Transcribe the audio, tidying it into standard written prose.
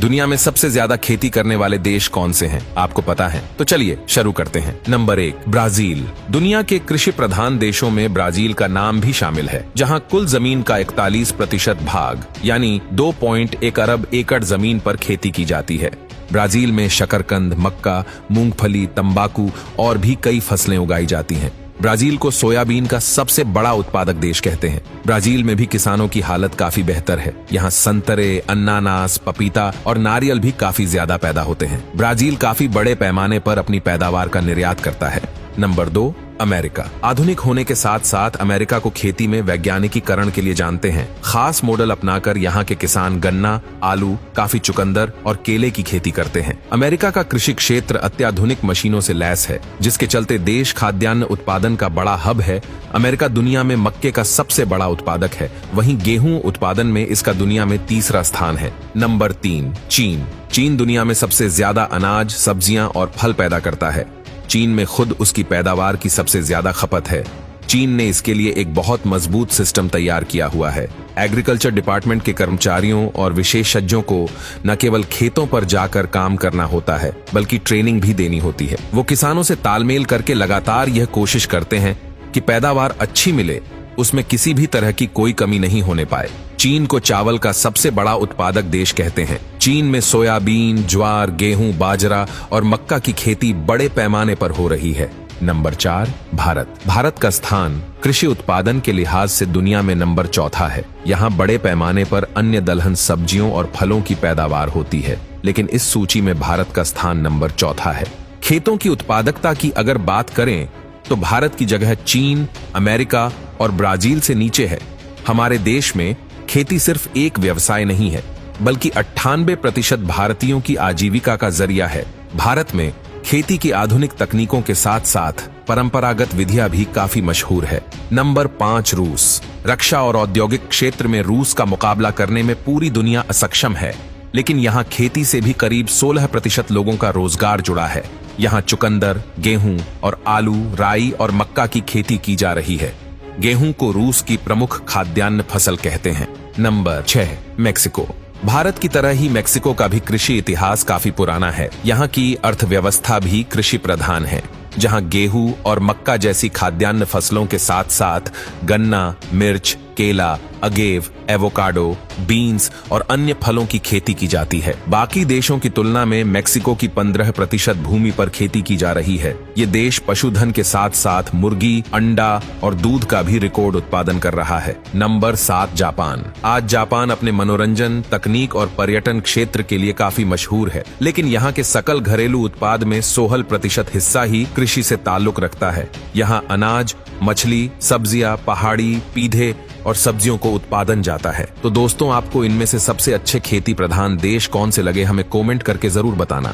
दुनिया में सबसे ज्यादा खेती करने वाले देश कौन से हैं? आपको पता है? तो चलिए शुरू करते हैं। Number 1, Brazil. दुनिया के कृषि प्रधान देशों में ब्राजील का नाम भी शामिल है, जहां कुल जमीन का 41% भाग यानी 2.1 अरब एकड़ जमीन पर खेती की जाती है। ब्राजील में शकरकंद, मक्का, मूंगफली, तंबाकू और भी कई फसलें उगाई जाती हैं। ब्राजील को सोयाबीन का सबसे बड़ा उत्पादक देश कहते हैं। ब्राजील में भी किसानों की हालत काफी बेहतर है। यहाँ संतरे, अनानास, पपीता और नारियल भी काफी ज्यादा पैदा होते हैं। ब्राजील काफी बड़े पैमाने पर अपनी पैदावार का निर्यात करता है। Number 2, America. आधुनिक होने के साथ साथ अमेरिका को खेती में वैज्ञानिकीकरण के लिए जानते हैं। खास मॉडल अपनाकर यहाँ के किसान गन्ना, आलू, काफी चुकंदर और केले की खेती करते हैं। अमेरिका का कृषि क्षेत्र अत्याधुनिक मशीनों से लैस है, जिसके चलते देश खाद्यान्न उत्पादन का बड़ा हब है। अमेरिका दुनिया में मक्के का सबसे बड़ा उत्पादक है, वहीं गेहूं उत्पादन में इसका दुनिया में तीसरा स्थान है। नंबर 3, चीन। चीन दुनिया में सबसे ज्यादा अनाज, सब्जियां और फल पैदा करता है। चीन में खुद उसकी पैदावार की सबसे ज्यादा खपत है। चीन ने इसके लिए एक बहुत मजबूत सिस्टम तैयार किया हुआ है। एग्रीकल्चर डिपार्टमेंट के कर्मचारियों और विशेषज्ञों को न केवल खेतों पर जाकर काम करना होता है, बल्कि ट्रेनिंग भी देनी होती है। वो किसानों से तालमेल करके लगातार यह कोशिश करते हैं कि पैदावार अच्छी मिले, उसमें किसी भी तरह की कोई कमी नहीं होने पाए। चीन को चावल का सबसे बड़ा उत्पादक देश कहते हैं। चीन में सोयाबीन, ज्वार, गेहूं, बाजरा और मक्का की खेती बड़े पैमाने पर हो रही है। नंबर 4, भारत। भारत का स्थान कृषि उत्पादन के लिहाज से दुनिया में नंबर 4 है। यहाँ बड़े पैमाने पर अन्य दलहन सब्जियों और फलों की पैदावार होती है, लेकिन इस सूची में भारत का स्थान नंबर 4 है। खेतों की उत्पादकता की अगर बात करें तो भारत की जगह चीन, अमेरिका और ब्राजील से नीचे है। हमारे देश में खेती सिर्फ एक व्यवसाय नहीं है, बल्कि 98% भारतीयों की आजीविका का जरिया है। भारत में खेती की आधुनिक तकनीकों के साथ साथ परंपरागत विधियां भी काफी मशहूर है। नंबर 5, रूस। रक्षा और औद्योगिक क्षेत्र में रूस का मुकाबला करने में पूरी दुनिया असक्षम है, लेकिन यहाँ खेती से भी करीब 16% लोगों का रोजगार जुड़ा है। यहाँ चुकंदर, गेहूं और आलू, राई और मक्का की खेती की जा रही है। गेहूं को रूस की प्रमुख खाद्यान्न फसल कहते हैं। Number 6, Mexico. भारत की तरह ही मेक्सिको का भी कृषि इतिहास काफी पुराना है। यहाँ की अर्थव्यवस्था भी कृषि प्रधान है, जहाँ गेहूं और मक्का जैसी खाद्यान्न फसलों के साथ साथ गन्ना, मिर्च, केला, अगेव, एवोकाडो, बीन्स और अन्य फलों की खेती की जाती है। बाकी देशों की तुलना में मेक्सिको की 15% भूमि पर खेती की जा रही है। ये देश पशुधन के साथ साथ मुर्गी, अंडा और दूध का भी रिकॉर्ड उत्पादन कर रहा है। Number 7, Japan. आज जापान अपने मनोरंजन, तकनीक और पर्यटन क्षेत्र के लिए काफी मशहूर है, लेकिन यहाँ के सकल घरेलू उत्पाद में 16% हिस्सा ही कृषि से ताल्लुक रखता है। यहाँ अनाज, मछली, सब्जियां, पहाड़ी, पीधे और सब्जियों को उत्पादन जाता है। तो दोस्तों, आपको इनमें से सबसे अच्छे खेती प्रधान देश कौन से लगे, हमें कमेंट करके जरूर बताना।